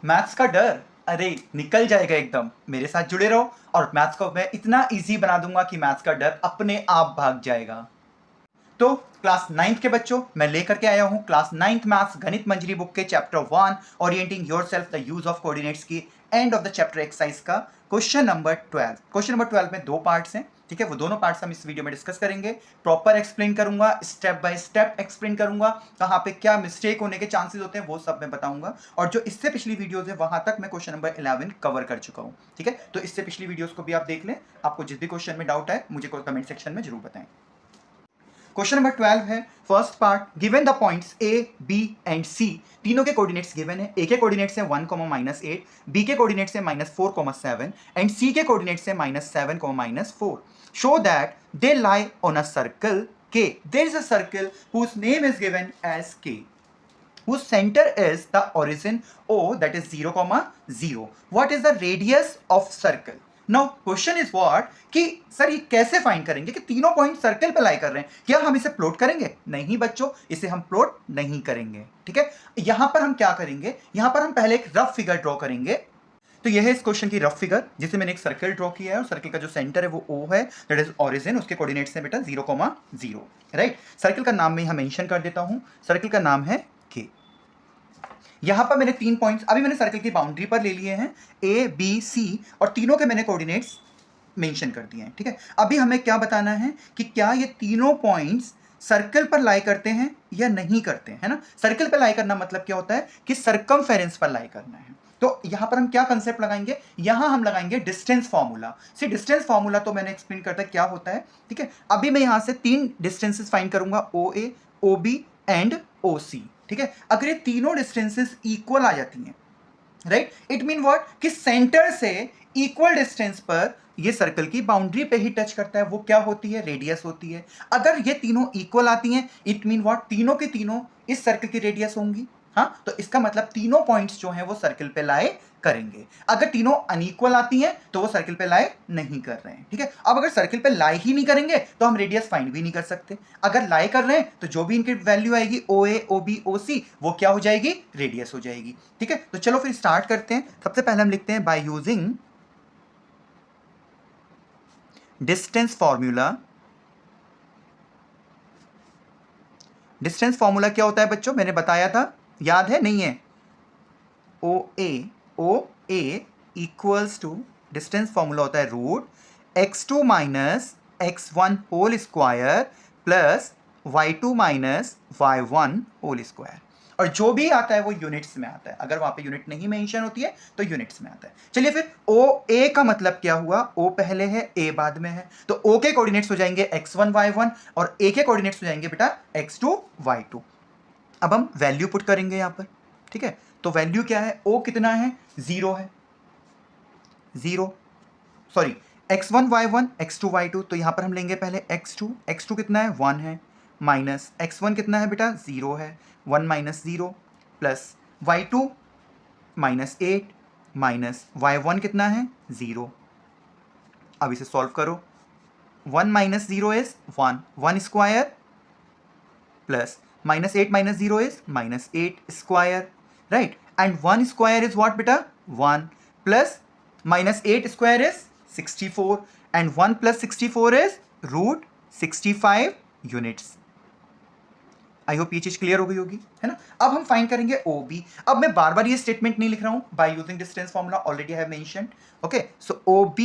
Maths का डर, अरे निकल जाएगा एकदम। मेरे साथ जुड़े रहो और मैथ्स को मैं इतना इजी बना दूंगा कि मैथ्स का डर अपने आप भाग जाएगा। तो क्लास 9th के बच्चों, मैं लेकर के आया हूं class 9th maths Ganita Manjari book के chapter 1 orienting yourself the use of coordinates की end of the chapter exercise का क्वेश्चन नंबर 12। क्वेश्चन नंबर 12 में दो पार्ट्स हैं, ठीक है। वो दोनों पार्ट्स हम इस वीडियो में डिस्कस करेंगे। प्रॉपर एक्सप्लेन करूंगा, स्टेप बाय स्टेप एक्सप्लेन करूंगा, कहां पे क्या मिस्टेक होने के चांसेस होते हैं वो सब मैं बताऊंगा। और जो इससे पिछली वीडियोस है वहां तक मैं क्वेश्चन नंबर 11 कवर कर चुका हूं, ठीक है। तो इससे पिछली वीडियोस को भी आप देख लें। आपको जिस भी क्वेश्चन में डाउट है मुझे कमेंट सेक्शन में जरूर बताएं। क्वेश्चन नंबर 12 है, first part, given the points A B and C, तीनों के कोऑर्डिनेट्स गिवन है। ए के कोऑर्डिनेट्स है 1, -8, बी के कोऑर्डिनेट्स है -4, 7 एंड सी के कोऑर्डिनेट्स है -7, -4। Show that they lie on a circle K. There is a circle whose name is given as K, whose center is the origin O, that is 0, 0. What is the radius of circle? Now question is what कि sir ये कैसे find करेंगे कि तीनों point circle पे लाई कर रहे हैं। क्या हम इसे प्लॉट करेंगे? नहीं बच्चों, इसे हम प्लॉट नहीं करेंगे, ठीक है। यहां पर हम क्या करेंगे, यहां पर हम पहले एक रफ फिगर ड्रॉ करेंगे। तो यह है इस क्वेश्चन की रफ फिगर, जिसे मैंने एक सर्कल ड्रॉ किया है और सर्कल का जो सेंटर है वो O है, दैट इज ओरिजिन। उसके कोऑर्डिनेट्स हैं बेटा 0, 0, राइट। सर्कल का नाम मैं यहां मेंशन कर देता हूं, सर्कल का नाम है K। यहां पर मैंने 3 पॉइंट्स अभी मैंने सर्कल की बाउंड्री पर ले लिए हैं, A, B, C, और तीनों के मैंने कोऑर्डिनेट्स मेंशन कर दिए हैं, ठीक है। अभी हमें क्या बताना है कि क्या ये तीनों पॉइंट्स सर्कल पर लाई करते हैं या नहीं करते हैं, है ना। सर्कल पर लाई करना मतलब क्या होता है कि सर्कमफेरेंस पर लाई करना है। तो यहां पर हम क्या कंसेप्ट लगाएंगे, यहां हम लगाएंगे डिस्टेंस फॉर्मूला। सी डिस्टेंस फॉर्मूला तो मैंने एक्सप्लेन करता क्या होता है, ठीक है। अभी मैं यहां से 3 डिस्टेंसेस फाइंड करूंगा, OA, OB एंड OC, ठीक है। अगर ये तीनों डिस्टेंसेस इक्वल आ जाती हैं, राइट, इट मीन व्हाट कि सेंटर से इक्वल डिस्टेंस पर ये सर्कल की बाउंड्री पे ही टच करता है, वो क्या होती है, रेडियस होती है। अगर ये तीनों इक्वल आती हैं, इट मीन व्हाट तीनों के तीनों इस सर्कल की रेडियस होंगी। हाँ, तो इसका मतलब तीनों पॉइंट्स जो हैं वो सर्कल पे लाए करेंगे। अगर तीनों अनइक्वल आती हैं तो वो सर्कल पे लाए नहीं कर रहे हैं, ठीक है। अब अगर सर्कल पे लाए ही नहीं करेंगे तो हम रेडियस फाइंड भी नहीं कर सकते। अगर लाए कर रहे हैं तो जो भी इनकी वैल्यू आएगी OA, OB, OC, वो क्या हो जाएगी, रेडियस हो जाएगी, ठीक है। तो चलो फिर स्टार्ट करते हैं। सबसे पहले हम लिखते हैं bye using distance formula. Distance formula क्या होता है बच्चों, मैंने बताया था, याद है नहीं है। OA equals to, distance formula होता है √x2 - x1 whole square plus y2 - y1 whole square. और जो भी आता है वो यूनिट्स में आता है। अगर वहां पे यूनिट नहीं मेंशन होती है तो यूनिट्स में आता है। चलिए फिर OA का मतलब क्या हुआ, O पहले है A बाद में है, तो O के कोऑर्डिनेट्स हो जाएंगे x1 y1 और A के कोऑर्डिनेट्स हो जाएंगे बेटा x2 y2। अब हम वैल्यू पुट करेंगे यहां पर, ठीक है। तो वैल्यू क्या है, O कितना है, 0 है, 0, sorry x1 y1 x2 y2। तो यहां पर हम लेंगे पहले x2 कितना है, 1 है, माइनस x1 कितना है बेटा, 0 है, 1 - 0 प्लस y2 -8 माइनस y1 कितना है, 0। अब इसे सॉल्व करो, 1 - 0 is 1, 1 square plus -8 - 0 is -8 square, right. And 1 square is what बेटा, 1 plus -8 square is 64 and 1 + 64 is √65 units. I hope ये चीज क्लियर हो गई होगी, है ना। अब हम फाइंड करेंगे OB। अब मैं बार बार ये स्टेटमेंट नहीं लिख रहा हूं, by using distance formula already I have mentioned, okay. So OB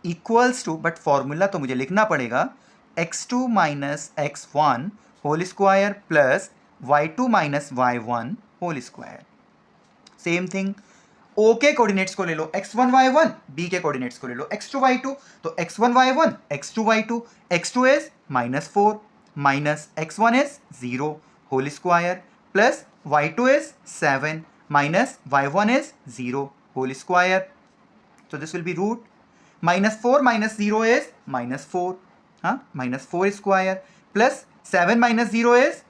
equals to, but formula तो मुझे लिखना पड़ेगा, x2 - x1 whole square plus y2 - y1 whole square. Same thing, O के कोऑर्डिनेट्स को ले लो x1 y1, B के coordinates को ले लो x2 y2। तो x1 y1 x2 y2, x2 is -4 minus x1 is 0 whole square plus y2 is 7 minus y1 is 0 whole square. तो this will be root -4 - 0 is -4, हाँ, -4 square plus 7 - 0 is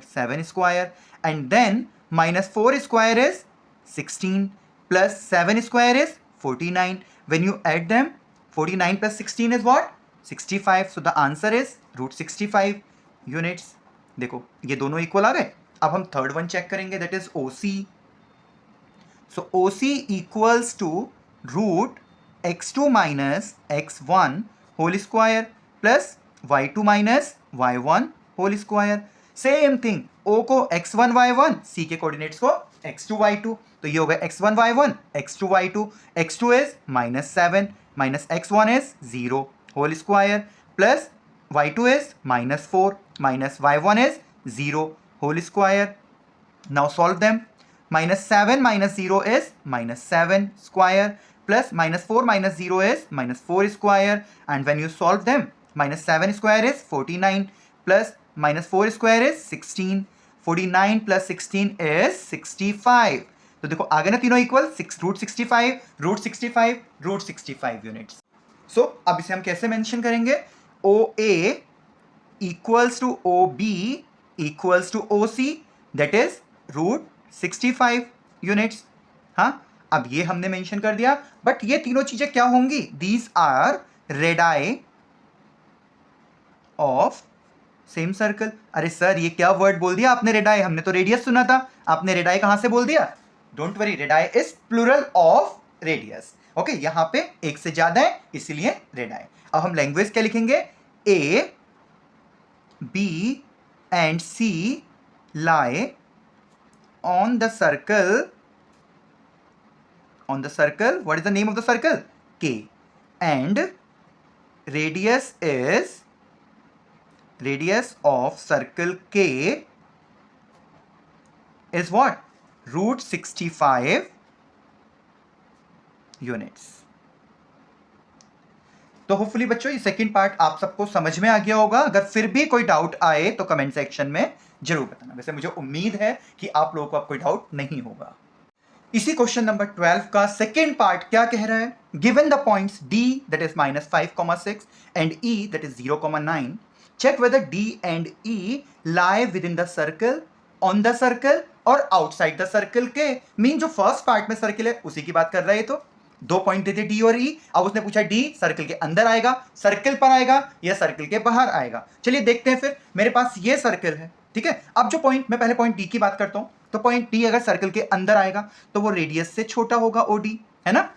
7 square and then -4 square is 16 plus 7 square is 49. When you add them, 49 plus 16 is what? 65. So the answer is √65 units. देखो ये दोनों equal आ गए। अब हम third one check करेंगे, that is OC। So OC equals to root x2 minus x1 whole square plus y2 minus y1 whole square. Same thing, O को x1 y1, C के coordinates को x2 y2, तो ये हो गया x1 y1 x2 y2। x2 is -7 minus x1 is 0 whole square plus y2 is -4 minus y1 is 0 whole square. Now solve them. -7 minus 0 is -7 square plus -4 minus 0 is -4 square, and when you solve them, -7 square is 49 plus -4 square is 16. 49 plus 16 is 65. तो देखो आ गए ना तीनों equal, root 65 root 65 root 65 units. So अब इसे हम कैसे mention करेंगे? OA equals to OB equals to OC, that is root 65 units. हाँ, अब ये हमने मेंशन कर दिया, बट ये तीनों चीजें क्या होंगी? These are radii of same circle. अरे सर ये क्या वर्ड बोल दिया आपने रेडाई? हमने तो रेडियस सुना था, आपने रेडाई कहां से बोल दिया? Don't worry, radii is plural of radius. Okay, यहां पे एक से ज्यादा है इसीलिए रेडाई। अब हम लैंग्वेज क्या लिखेंगे? A, B and C lie on the circle. What is the name of the circle? K. And radius of circle K is what? Root 65 units. तो होपफुली बच्चों ये सेकंड पार्ट आप सबको समझ में आ गया होगा। अगर फिर भी कोई डाउट आए तो कमेंट सेक्शन में जरूर बताना। वैसे मुझे उम्मीद है कि आप लोगों को अब कोई डाउट नहीं होगा। इसी क्वेश्चन नंबर 12 का सेकेंड पार्ट क्या कह रहा है? Given the points D that is -5,6 and E that is 0,9, check whether D and E lie within the circle, on the circle और outside the circle के। मीन जो फर्स्ट पार्ट में circle है उसी की बात कर रहा है। तो दो पॉइंट देते D और E। अब उसने पूछा D सर्कल के अंदर आएगा, सर्कल पर आएगा या सर्कल के बाहर आएगा। चलिए देखते हैं। फिर मेरे पास ये सर्कल है, ठीक है। अब जो पॉइंट, मैं पहले पॉइंट D की बात करता हूं, तो पॉइंट D अगर सर्कल के अंदर आएगा तो वो रेडियस से छोटा होगा OD, है ना।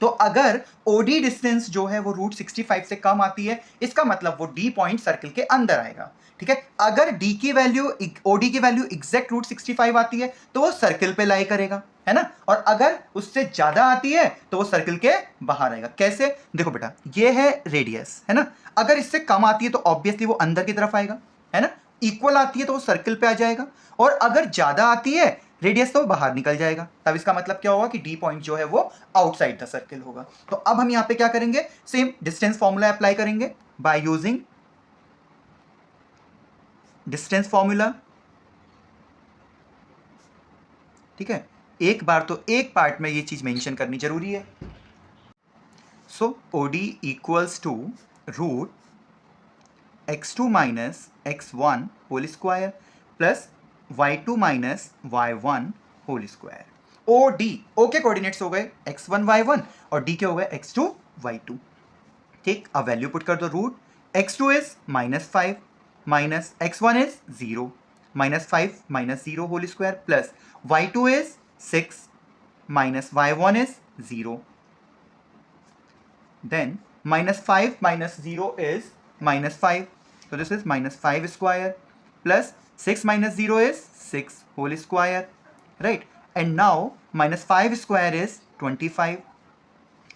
तो अगर OD डिस्टेंस जो है वो रूट 65 से कम आती है, इसका मतलब वो D पॉइंट सर्कल के अंदर आएगा, ठीक है। अगर D की वैल्यू, OD की वैल्यू एग्जैक्ट रूट 65 आती है तो वो सर्कल पे लाई करेगा, है ना। और अगर उससे ज्यादा आती है तो वो सर्कल के बाहर आएगा। कैसे? देखो बेटा, ये है रेडियस, है ना। अगर इससे कम आती है तो ऑब्वियसली वो अंदर की तरफ आएगा, है ना। इक्वल आती है तो वो सर्कल पे आ जाएगा, और अगर ज्यादा आती है रेडियस तो बाहर निकल जाएगा। तब इसका मतलब क्या होगा कि D पॉइंट जो है वो आउटसाइड द सर्कल होगा। तो अब हम यहां पे क्या करेंगे? सेम डिस्टेंस फॉर्मूला अप्लाई करेंगे बाय यूजिंग डिस्टेंस फॉर्मूला, ठीक है। एक बार तो एक पार्ट में ये चीज मेंशन करनी जरूरी है। So OD equals to root x2 minus x1 whole square plus y2 minus y1 whole square. OD, O के कोऑर्डिनेट्स हो गए x1 y1 और D के हो गए x2 y2, ठीक। अब वैल्यू पुट कर दो। Root x2 is -5 minus x1 is 0 -5 minus 0 whole square plus y2 is 6 minus y1 is 0, then -5 minus 0 is -5, so this is -5 square plus 6 minus 0 is 6 whole square, right? And now -5 square is 25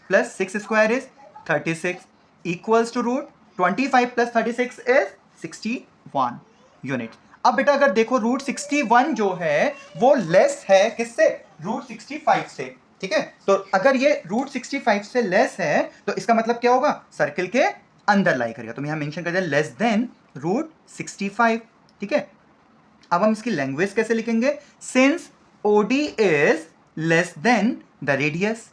plus 6 square is 36 equals to root 25 plus 36 is 61 units. अब बेटा अगर देखो root 61 जो है वो less है किससे? Root 65 से, ठीक है। तो अगर ये रूट 65 से लेस है तो इसका मतलब क्या होगा? सर्किल के अंदर लाई करेगा। तो मैं यहां मेंशन कर दिया लेस देन रूट 65, ठीक है। अब हम इसकी लैंग्वेज कैसे लिखेंगे? Since OD is less than the radius,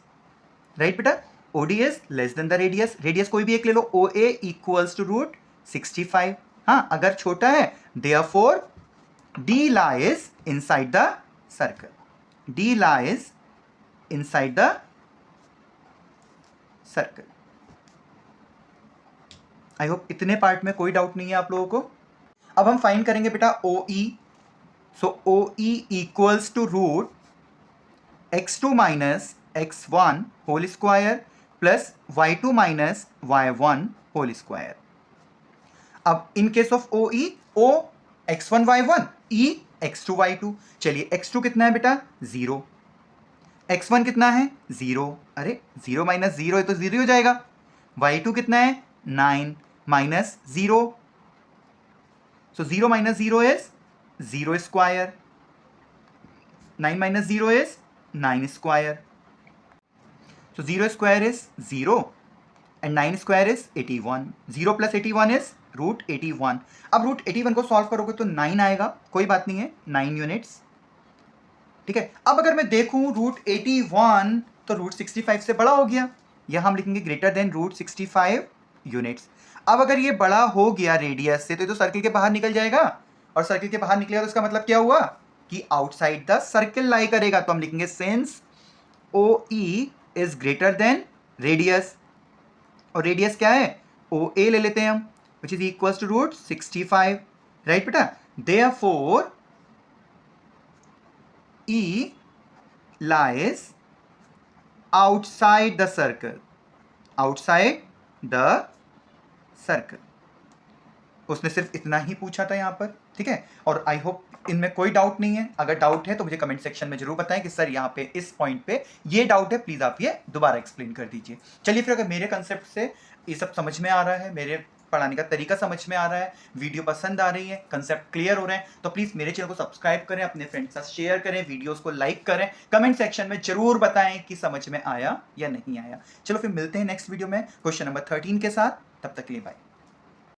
right बेटा। OD is less than the radius. Radius कोई भी एक ले लो, OA इक्वल्स टू रूट 65। हाँ, अगर छोटा है therefore D lies inside the circle. D lies inside the circle. I hope इतने पार्ट में कोई डाउट नहीं है आप लोगों को। अब हम फाइंड करेंगे बेटा OE। So OE equals to root x2 minus x1 whole square plus y2 minus y1 whole square. अब in case of O E, O x1 y1, E x2 y2। चलिए x2 कितना है बेटा 0, x1 कितना है 0, अरे 0 माइनस 0 है तो 0 हो जाएगा। y2 कितना है 9 minus 0, so 0 minus 0 is 0 square, 9 minus 0 is 9 square. So 0 square is 0 and 9 square is 81. 0 plus 81 is root 81। अब रूट 81 को सॉल्व करोगे तो 9 आएगा, कोई बात नहीं है, 9 यूनिट्स। ठीक है, अब अगर मैं देखूं रूट 81 तो रूट 65 से बड़ा हो गया, यहां हम लिखेंगे ग्रेटर देन रूट 65 यूनिट्स। अब अगर ये बड़ा हो गया रेडियस से तो ये तो सर्किल के बाहर निकल जाएगा, और सर्किल के बाहर निकलेगा तो इसका मतलब क्या हुआ कि आउटसाइड द सर्किल लाई करेगा। तो हम लिखेंगे since O E is greater than radius, और रेडियस क्या है ओ ए ले लेते हैं हम, which is equal to root 65, right बेटा। Therefore E lies outside the circle, outside the circle। उसने सिर्फ इतना ही पूछा था यहाँ पर, ठीक है। और आई होप इनमें कोई डाउट नहीं है, अगर डाउट है तो मुझे कमेंट सेक्शन में जरूर बताएं कि सर यहाँ पे इस पॉइंट पे ये डाउट है, प्लीज आप ये दोबारा एक्सप्लेन कर दीजिए। चलिए फिर अगर मेरे कंसेप्ट से ये सब समझ में आ रहा है, मेरे पढ़ाने का तरीका समझ में आ रहा है, वीडियो पसंद आ रही है, कंसेप्ट क्लियर हो रहे हैं, तो प्लीज मेरे चैनल को सब्सक्राइब करें, अपने फ्रेंड्स के साथ शेयर करें, वीडियोस को लाइक करें, कमेंट सेक्शन में जरूर बताएं कि समझ में आया या नहीं आया। चलो फिर मिलते हैं नेक्स्ट वीडियो में क्वेश्चन नंबर 13 के साथ, तब तक के लिए बाय।